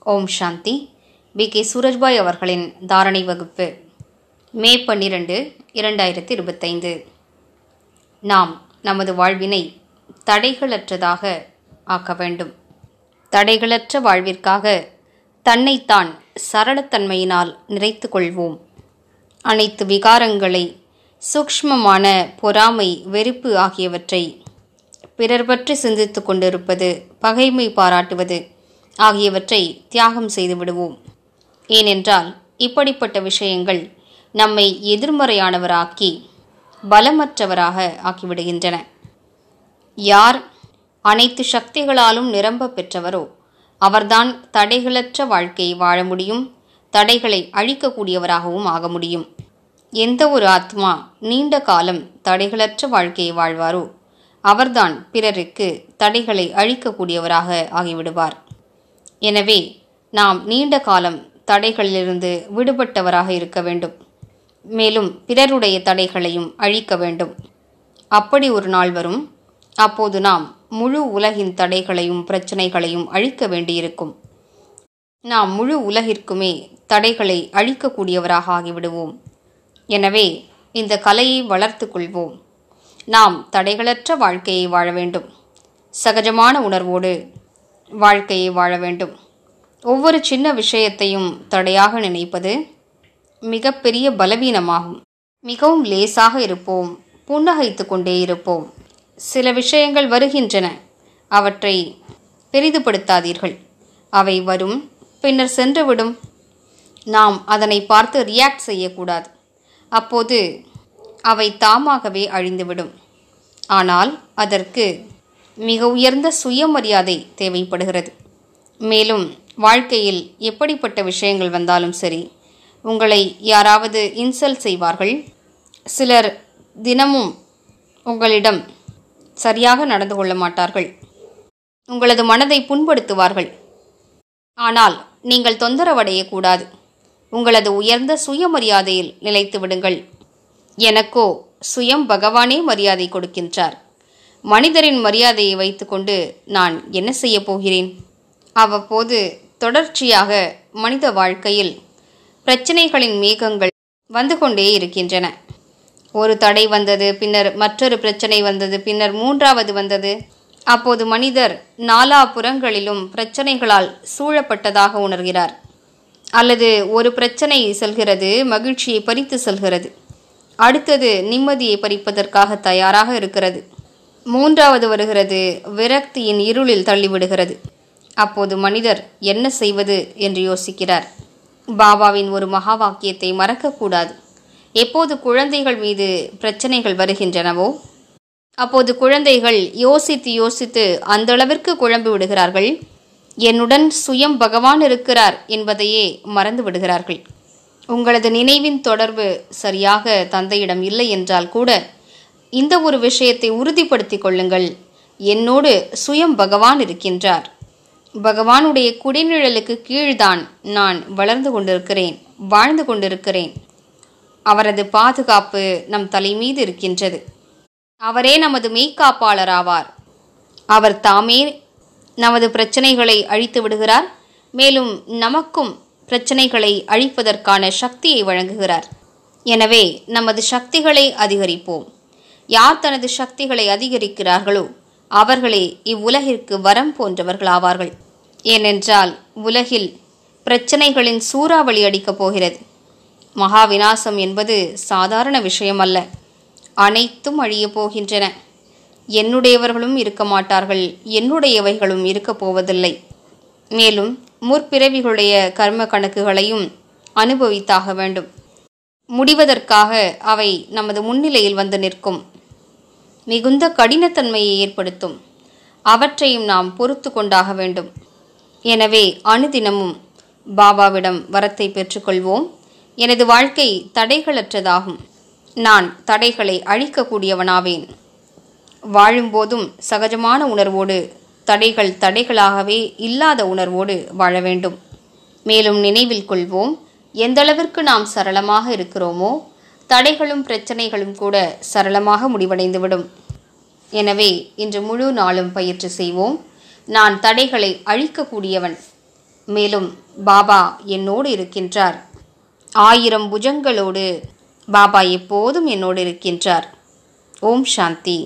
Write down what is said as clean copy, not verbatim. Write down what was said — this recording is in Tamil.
ஓம் சாந்தி. B.K. சூரஜ்பாய் அவர்களின் தாரணை வகுப்பு, மே 12, 2025. நாம் நமது வாழ்வினை தடைகளற்றதாக ஆக்க வேண்டும். தடைகளற்ற வாழ்விற்காக தன்னைத்தான் சரளத்தன்மையினால் நிறைத்து கொள்வோம். அனைத்து விகாரங்களை, சூக்ஷ்மமான பொறாமை, வெறுப்பு ஆகியவற்றை, பிறர் பற்றி சிந்தித்து கொண்டிருப்பது, பகைமை பாராட்டுவது ஆகியவற்றை தியாகம் செய்து விடுவோம். ஏனென்றால் இப்படிப்பட்ட விஷயங்கள் நம்மை எதிர்மறையானவராக்கி பலமற்றவராக ஆக்கிவிடுகின்றன. யார் அனைத்து சக்திகளாலும் நிரம்ப பெற்றவரோ அவர்தான் தடைகளற்ற வாழ்க்கையை வாழ முடியும், தடைகளை அழிக்கக்கூடியவராகவும் ஆக முடியும். எந்த ஒரு ஆத்மா நீண்ட காலம் தடைகளற்ற வாழ்க்கையை வாழ்வாரோ அவர்தான் பிறருக்கு தடைகளை அழிக்கக்கூடியவராக ஆகிவிடுவார். எனவே நாம் நீண்ட காலம் தடைகளிலிருந்து விடுபட்டவராக இருக்க வேண்டும். மேலும் பிறருடைய தடைகளையும் அழிக்க வேண்டும். அப்படி ஒரு நாள் வரும், அப்போது நாம் முழு உலகின் தடைகளையும் பிரச்சனைகளையும் அழிக்க வேண்டியிருக்கும். நாம் முழு உலகிற்குமே தடைகளை அழிக்கக்கூடியவராக ஆகிவிடுவோம். எனவே இந்த கலையை வளர்த்து கொள்வோம். நாம் தடைகளற்ற வாழ்க்கையை வாழ வேண்டும். சகஜமான உணர்வோடு வாழ்க்கையை வாழ வேண்டும். ஒவ்வொரு சின்ன விஷயத்தையும் தடையாக நினைப்பது மிகப்பெரிய பலவீனமாகும். மிகவும் லேசாக இருப்போம், புன்னகைத்து கொண்டே இருப்போம். சில விஷயங்கள் வருகின்றன, அவற்றை பெரிதுபடுத்தாதீர்கள். அவை வரும், பின்னர் சென்றுவிடும். நாம் அதனை பார்த்து ரியாக்ட் செய்யக்கூடாது. அப்போது அவை தாமாகவே அழிந்துவிடும். ஆனால் அதற்கு மிக உயர்ந்த சுயமரியாதை தேவைப்படுகிறது. மேலும் வாழ்க்கையில் எப்படிப்பட்ட விஷயங்கள் வந்தாலும் சரி, உங்களை யாராவது இன்சல்ட் செய்வார்கள். சிலர் தினமும் உங்களிடம் சரியாக நடந்து கொள்ள மாட்டார்கள். உங்களது மனதை புண்படுத்துவார்கள். ஆனால் நீங்கள் தொந்தரவடையக்கூடாது. உங்களது உயர்ந்த சுயமரியாதையில் நிலைத்து விடுங்கள். எனக்கோ சுயம் பகவானே மரியாதை கொடுக்கின்றார். மனிதரின் மரியாதையை வைத்துக்கொண்டு நான் என்ன செய்ய போகிறேன்? அவ்வப்போது தொடர்ச்சியாக மனித வாழ்க்கையில் பிரச்சனைகளின் மேகங்கள் வந்து கொண்டே இருக்கின்றன. ஒரு தடை வந்தது, பின்னர் மற்றொரு பிரச்சனை வந்தது, பின்னர் மூன்றாவது வந்தது. அப்போது மனிதர் நாலாபுறங்களிலும் பிரச்சனைகளால் சூழப்பட்டதாக உணர்கிறார். அல்லது ஒரு பிரச்சனை செல்கிறது, மகிழ்ச்சியை பறித்து செல்கிறது. அடுத்தது நிம்மதியை பறிப்பதற்காக தயாராக இருக்கிறது. மூன்றாவது வருகிறது, விரக்தியின் இருளில் தள்ளிவிடுகிறது. அப்போது மனிதர் என்ன செய்வது என்று யோசிக்கிறார். பாபாவின் ஒரு மகா வாக்கியத்தை மறக்கக்கூடாது. எப்போது குழந்தைகள் மீது பிரச்சனைகள் வருகின்றனவோ அப்போது குழந்தைகள் யோசித்து யோசித்து அந்த அளவிற்கு குழம்பி விடுகிறார்கள். என்னுடன் சுயம் பகவான் இருக்கிறார் என்பதையே மறந்து விடுகிறார்கள். உங்களது நினைவின் தொடர்பு சரியாக தந்தையிடம் இல்லை என்றால் கூட இந்த ஒரு விஷயத்தை உறுதிப்படுத்திக் கொள்ளுங்கள். என்னோடு சுயம் பகவான் இருக்கின்றார். பகவானுடைய குடிநிழலுக்கு கீழ்தான் நான் வளர்ந்து கொண்டிருக்கிறேன், வாழ்ந்து கொண்டிருக்கிறேன். அவரது பாதுகாப்பு நம் தலை மீது இருக்கின்றது. அவரே நமது மெய்காப்பாளர் ஆவார். அவர் தாமே நமது பிரச்சனைகளை அழித்து விடுகிறார். மேலும் நமக்கும் பிரச்சனைகளை அழிப்பதற்கான சக்தியை வழங்குகிறார். எனவே நமது சக்திகளை அதிகரிப்போம். யார் தனது சக்திகளை அதிகரிக்கிறார்களோ அவர்களே இவ்வுலகிற்கு வரம் போன்றவர்கள் ஆவார்கள். ஏனென்றால் உலகில் பிரச்சனைகளின் சூறாவளி அடிக்கப் போகிறது. மகா விநாசம் என்பது சாதாரண விஷயம் அல்ல. அனைத்தும் அழியப் போகின்றன. என்னுடையவர்களும் இருக்க மாட்டார்கள், என்னுடையவைகளும் இருக்கப் போவதில்லை. மேலும் முற்பிறவிகளுடைய கர்ம கணக்குகளையும் அனுபவித்தாக வேண்டும். முடிவதற்காக அவை நமது முன்னிலையில் வந்து நிற்கும். மிகுந்த கடினத்தன்மையை ஏற்படுத்தும். அவற்றையும் நாம் பொறுத்து கொண்டாக வேண்டும். எனவே அனுதினமும் பாபாவிடம் வரத்தை பெற்றுக்கொள்வோம். எனது வாழ்க்கை தடைகளற்றதாகும். நான் தடைகளை அழிக்கக்கூடியவனாவேன். வாழும்போதும் சகஜமான உணர்வோடு, தடைகள் தடைகளாகவே இல்லாத உணர்வோடு வாழ வேண்டும். மேலும் நினைவில் கொள்வோம், எந்தளவிற்கு நாம் சரளமாக இருக்கிறோமோ தடைகளும் பிரச்சனைகளும் கூட சரளமாக முடிவடைந்துவிடும். எனவே இன்று முழு நாளும் பயிற்சி செய்வோம். நான் தடைகளை அழிக்கக்கூடியவன். மேலும் பாபா என்னோடு இருக்கின்றார். 1000 புஜங்களோடு பாபா எப்போதும் என்னோடு இருக்கின்றார். ஓம் சாந்தி.